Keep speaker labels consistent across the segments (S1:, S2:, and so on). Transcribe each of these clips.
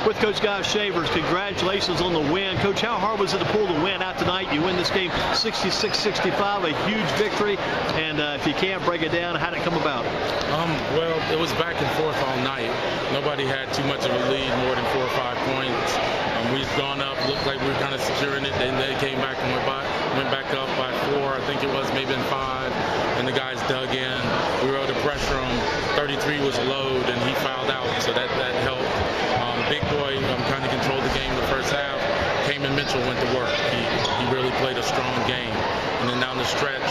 S1: with Coach Guy Shavers. Congratulations on the win. Coach, how hard was it to pull the win out tonight? You win this game 66-65, a huge victory. And if you can't break it down, how did it come about?
S2: Well, it was back and forth all night. Nobody had too much of a lead, more than 4 or 5 points. We've gone up, looked like we were kind of securing it. Then they came back and went back up by 4. I think it was maybe in 5. And the guys dug in. We were able to pressure him. 33 was load, and he fouled out, so that helped. Big boy kind of controlled the game the first half. Kamen Mitchell went to work. He really played a strong game. And then down the stretch,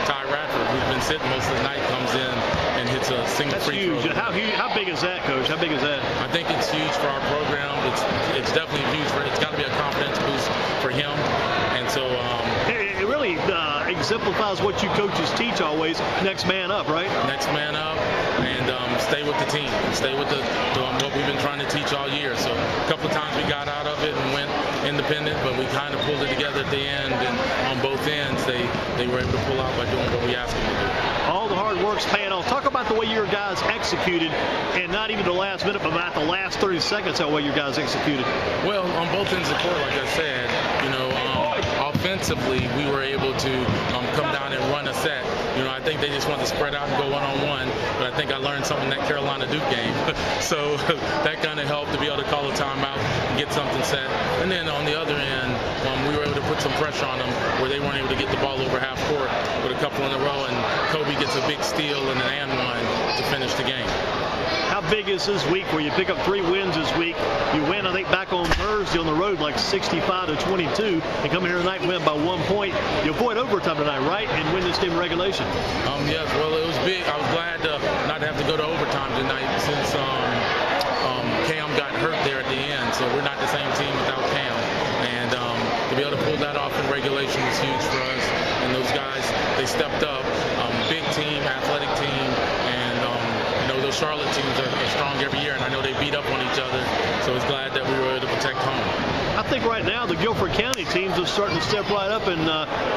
S2: Ty Radford, who's been sitting most of the night, comes in and hits a single free throw.
S1: That's huge. How big is that, Coach? How big is that?
S2: I think it's huge for our program. It's definitely huge it's got to be a confidence boost for him. And so
S1: it really exemplifies what you coaches teach always. Next man up, right?
S2: Next man up, and stay with the team. Stay with what we've been trying to teach all year. So a couple of times we got out of it and went independent, but we kind of pulled it together at the end. And on both ends, they were able to pull out by doing what we asked them to do.
S1: All the hard work's paying off. Talk about the way your guys executed, and not even the last minute, but about the last 30 seconds, how well your guys executed.
S2: Well, on both ends of the court, like I said, offensively, we were able to come down and run a set. I think they just wanted to spread out and go one-on-one, but I think I learned something in that Carolina Duke game. So that kind of helped to be able to call a timeout and get something set. And then on the other end, we were able to put some pressure on them where they weren't able to get the ball over half court with a couple in a row, and Kobe gets a big steal and an and one to finish the game.
S1: How big is this week where you pick up 3 wins this week? You win, I think, back on Thursday on the road like 65-22, and come here tonight and win by 1 point. You avoid overtime tonight, right? And win this game in regulation.
S2: Yes, well, it was big. I was glad not to have to go to overtime tonight since Cam got hurt there at the end. So we're not the same team without Cam. And to be able to pull that off in regulation was huge for us. And those guys, they stepped up. Big team, athletic team, and those Charlotte teams are strong every year, and I know they beat up on each other, so I was glad that we were able to protect home.
S1: I think right now the Guilford County teams are starting to step right up and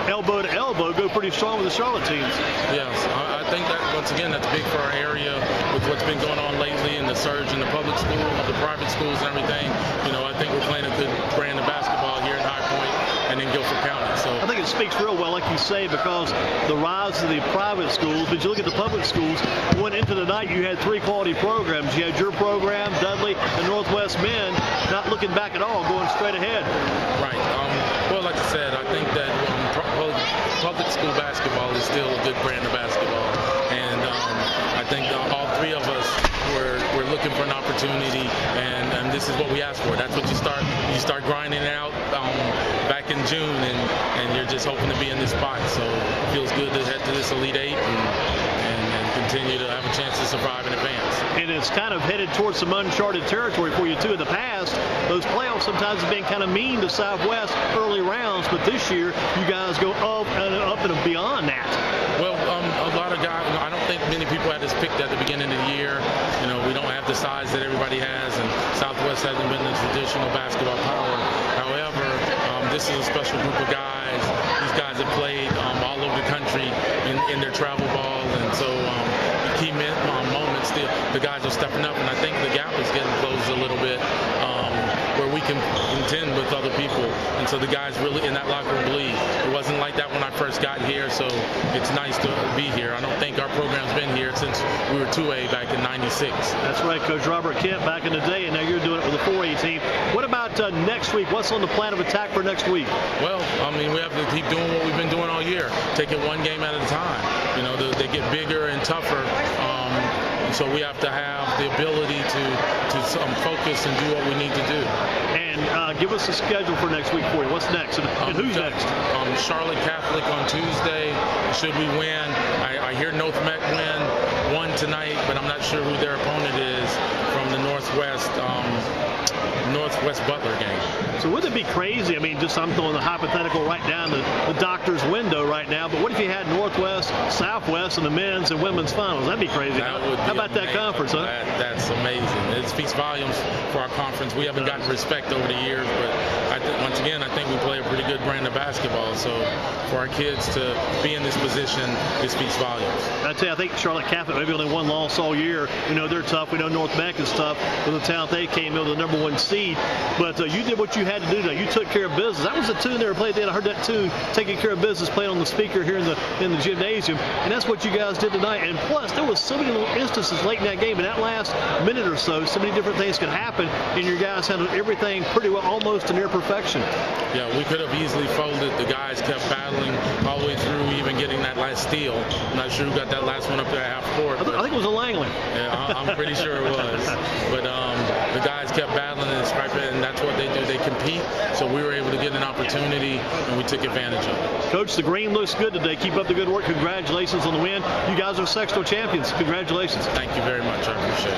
S1: elbow to elbow go pretty strong with the Charlotte teams.
S2: Yes, I think that, once again, that's big for our area with what's been going on lately and the surge in the public schools, the private schools and everything. I think we're playing a good brand of basketball here in High Point and in Guilford County. So
S1: I think it speaks real well, like you say, because the rise of the private schools, but you look at the public schools, went into the night, you had 3 quality programs. You had your program, Dudley, and Northwest Men, not looking back at all, going straight ahead.
S2: Right. Well, like I said, I think that public school basketball is still a good brand of basketball. And I think all 3 of us were looking for an opportunity, and this is what we asked for. That's what you start grinding it out back in June, and you're just hoping to be in this spot. So it feels good to head to this Elite 8 and continue to have a chance to survive and advance.
S1: And it's kind of headed towards some uncharted territory for you too. In the past, those playoffs sometimes have been kind of mean to Southwest early rounds, but this year you guys go up and beyond that.
S2: Well, a lot of guys, I don't think many people had us picked at the beginning of the year. We don't have the size that everybody has, and Southwest hasn't been the traditional basketball power. However, this is a special group of guys. These guys have played all over the country in their travel ball, and so key moments, the guys are stepping up, and I think the gap is getting closed a little bit where we can contend with other people. And so the guys really in that locker room believe. It wasn't like that when I first got here, so it's nice to be here. I don't think our program's been here since we were 2A back in '96.
S1: That's right, Coach Robert Kemp back in the day, and now you're doing it with a 4A team. What about next week? What's on the plan of attack for next week?
S2: Well, we have to keep doing what we've been doing all year, take it one game at a time. They get bigger and tougher. So we have to have the ability to focus and do what we need to do.
S1: And give us a schedule for next week for you. What's next? And who's next?
S2: Charlotte Catholic on Tuesday. Should we win? I hear North Meck won tonight, but I'm not sure who their opponent is from the Northwest Butler game.
S1: So wouldn't it be crazy? Just I'm throwing the hypothetical right down the doctor's window right now, but what if you had Northwest, Southwest, and the men's and women's finals? That'd be crazy.
S2: That would be
S1: How about
S2: amazing.
S1: That conference, huh?
S2: That's amazing. It speaks volumes for our conference. We haven't gotten respect over the years, but once again, I think we play a pretty good brand of basketball. So for our kids to be in this position, it speaks volumes.
S1: I tell you, I think Charlotte Catholic Maybe only one loss all year. We know they're tough. We know North Bank is tough with the talent they came in with the #1 seed. But you did what you had to do tonight. You took care of business. That was the tune they were playing. I heard that tune, taking care of business, playing on the speaker here in the gymnasium. And that's what you guys did tonight. And plus, there was so many little instances late in that game. In that last minute or so many different things could happen. And your guys handled everything pretty well, almost to near perfection.
S2: Yeah, we could have easily folded. The guys kept battling all the way through, even getting that last steal. I'm not sure who got that last one up there at half court.
S1: I think it was a Langley.
S2: Yeah, I'm pretty sure it was. But the guys kept battling and scraping, and that's what they do. They compete. So we were able to get an opportunity, and we took advantage of it.
S1: Coach, the green looks good today. Keep up the good work. Congratulations on the win. You guys are sectional champions. Congratulations.
S2: Thank you very much. I appreciate it.